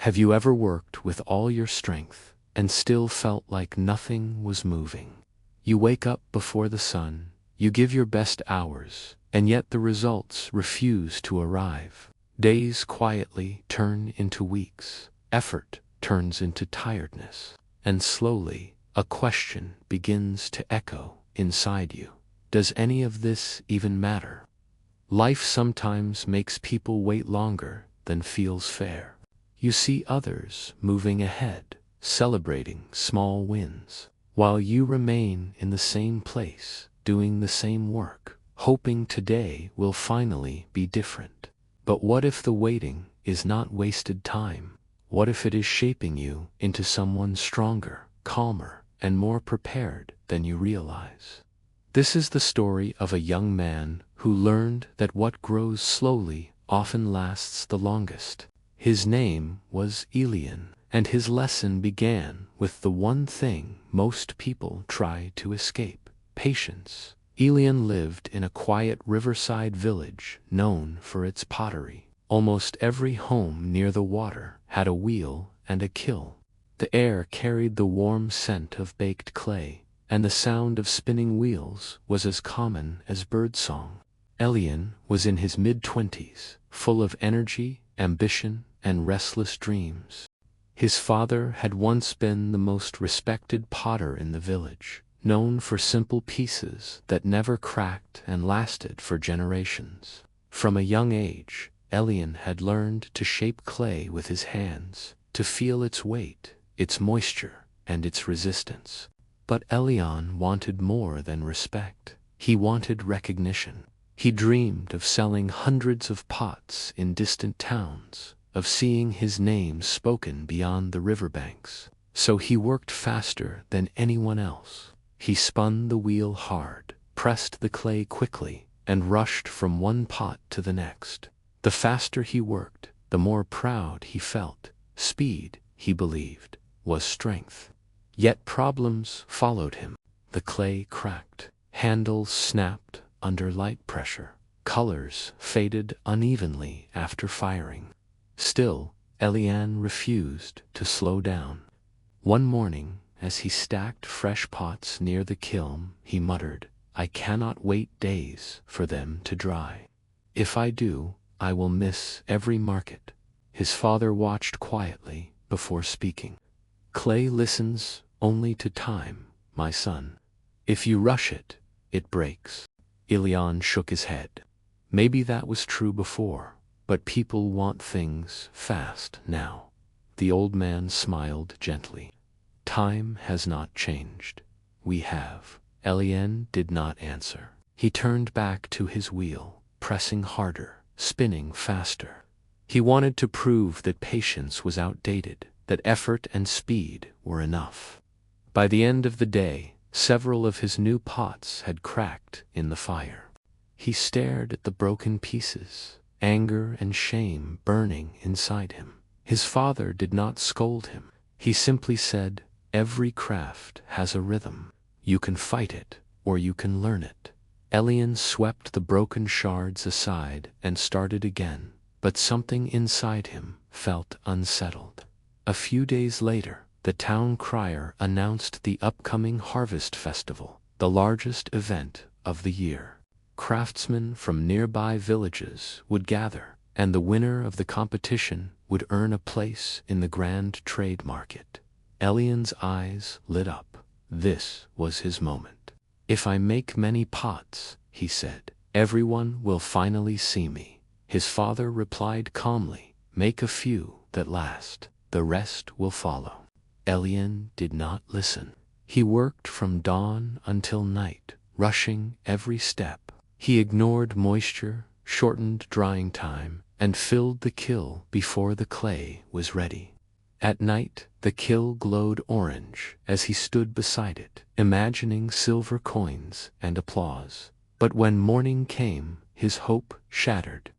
Have you ever worked with all your strength and still felt like nothing was moving? You wake up before the sun, you give your best hours, and yet the results refuse to arrive. Days quietly turn into weeks, effort turns into tiredness, and slowly a question begins to echo inside you. Does any of this even matter? Life sometimes makes people wait longer than feels fair. You see others moving ahead, celebrating small wins, while you remain in the same place, doing the same work, hoping today will finally be different. But what if the waiting is not wasted time? What if it is shaping you into someone stronger, calmer, and more prepared than you realize? This is the story of a young man who learned that what grows slowly often lasts the longest. His name was Elian, and his lesson began with the one thing most people try to escape: patience. Elian lived in a quiet riverside village known for its pottery. Almost every home near the water had a wheel and a kiln. The air carried the warm scent of baked clay, and the sound of spinning wheels was as common as birdsong. Elian was in his mid-20s, full of energy, ambition, and restless dreams. His father had once been the most respected potter in the village, known for simple pieces that never cracked and lasted for generations. From a young age, Elian had learned to shape clay with his hands, to feel its weight, its moisture, and its resistance. But Elian wanted more than respect. He wanted recognition. He dreamed of selling hundreds of pots in distant towns, of seeing his name spoken beyond the riverbanks. So he worked faster than anyone else. He spun the wheel hard, pressed the clay quickly, and rushed from one pot to the next. The faster he worked, the more proud he felt. Speed, he believed, was strength. Yet problems followed him. The clay cracked, handles snapped under light pressure, colors faded unevenly after firing. Still, Elian refused to slow down. One morning, as he stacked fresh pots near the kiln, he muttered, "I cannot wait days for them to dry. If I do, I will miss every market." His father watched quietly before speaking. "Clay listens only to time, my son. If you rush it, it breaks." Elian shook his head. Maybe that was true before, but people want things fast now. The old man smiled gently. "Time has not changed. We have." Elian did not answer. He turned back to his wheel, pressing harder, spinning faster. He wanted to prove that patience was outdated, that effort and speed were enough. By the end of the day, several of his new pots had cracked in the fire. He stared at the broken pieces, anger and shame burning inside him. His father did not scold him. He simply said, "Every craft has a rhythm. You can fight it, or you can learn it." Elian swept the broken shards aside and started again, but something inside him felt unsettled. A few days later, the town crier announced the upcoming harvest festival, the largest event of the year. Craftsmen from nearby villages would gather, and the winner of the competition would earn a place in the grand trade market. Elian's eyes lit up. This was his moment. "If I make many pots," he said, "everyone will finally see me." His father replied calmly, "Make a few that last. The rest will follow." Elian did not listen. He worked from dawn until night, rushing every step. He ignored moisture, shortened drying time, and filled the kiln before the clay was ready. At night, the kiln glowed orange as he stood beside it, imagining silver coins and applause. But when morning came, his hope shattered.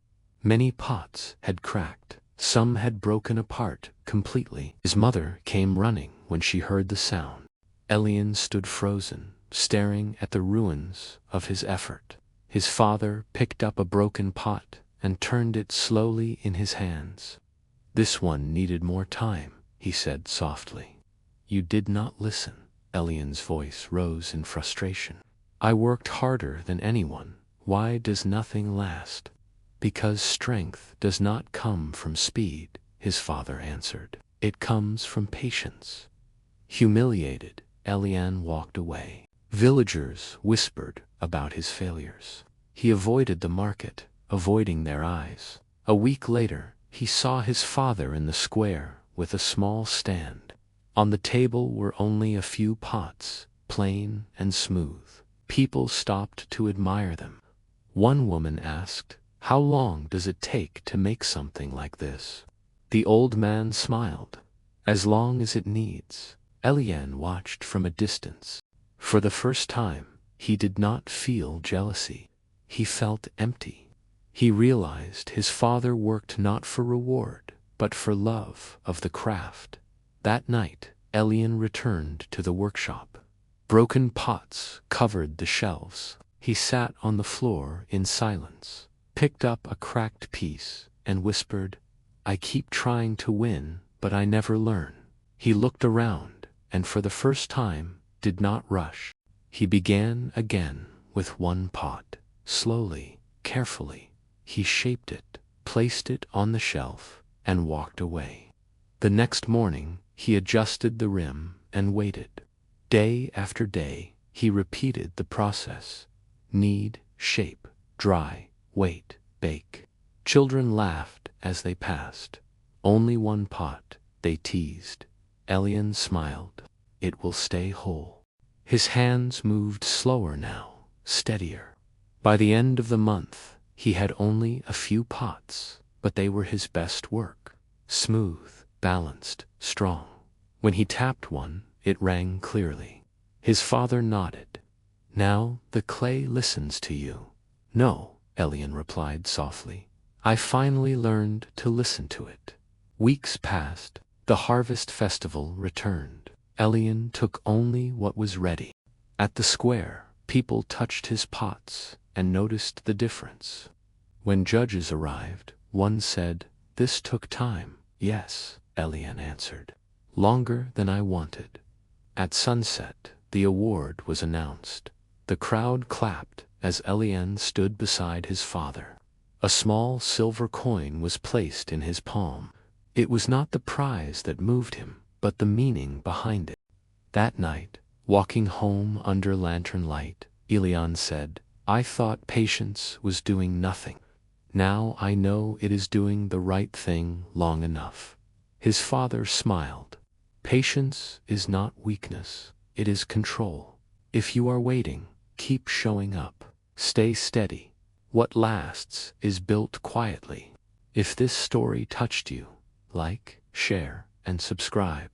Many pots had cracked. Some had broken apart completely. His mother came running when she heard the sound. Elian stood frozen, staring at the ruins of his effort. His father picked up a broken pot and turned it slowly in his hands. This one needed more time, he said softly. You did not listen. Elian's voice rose in frustration. I worked harder than anyone. Why does nothing last? Because strength does not come from speed, his father answered. It comes from patience. Humiliated, Elian walked away. Villagers whispered about his failures. He avoided the market, avoiding their eyes. A week later, he saw his father in the square with a small stand. On the table were only a few pots, plain and smooth. People stopped to admire them. One woman asked, "How long does it take to make something like this?" The old man smiled. "As long as it needs." Elian watched from a distance. For the first time, he did not feel jealousy. He felt empty. He realized his father worked not for reward, but for love of the craft. That night, Elian returned to the workshop. Broken pots covered the shelves. He sat on the floor in silence, picked up a cracked piece, and whispered, "I keep trying to win, but I never learn." He looked around, and for the first time, did not rush. He began again with one pot. Slowly, carefully, he shaped it, placed it on the shelf, and walked away. The next morning, he adjusted the rim and waited. Day after day, he repeated the process. Knead, shape, dry, wait, bake. Children laughed as they passed. Only one pot, they teased. Elian smiled. It will stay whole. His hands moved slower now, steadier. By the end of the month, he had only a few pots, but they were his best work. Smooth, balanced, strong. When he tapped one, it rang clearly. His father nodded. "Now the clay listens to you." "No," Elian replied softly. "I finally learned to listen to it." Weeks passed. The harvest festival returned. Elian took only what was ready. At the square, people touched his pots and noticed the difference. When judges arrived, one said, "This took time." "Yes," Elian answered. "Longer than I wanted." At sunset, the award was announced. The crowd clapped as Elian stood beside his father. A small silver coin was placed in his palm. It was not the prize that moved him, but the meaning behind it. That night, walking home under lantern light, Elian said, "I thought patience was doing nothing. Now I know it is doing the right thing long enough." His father smiled. Patience is not weakness, it is control. If you are waiting, keep showing up. Stay steady. What lasts is built quietly. If this story touched you, like, share, and subscribe.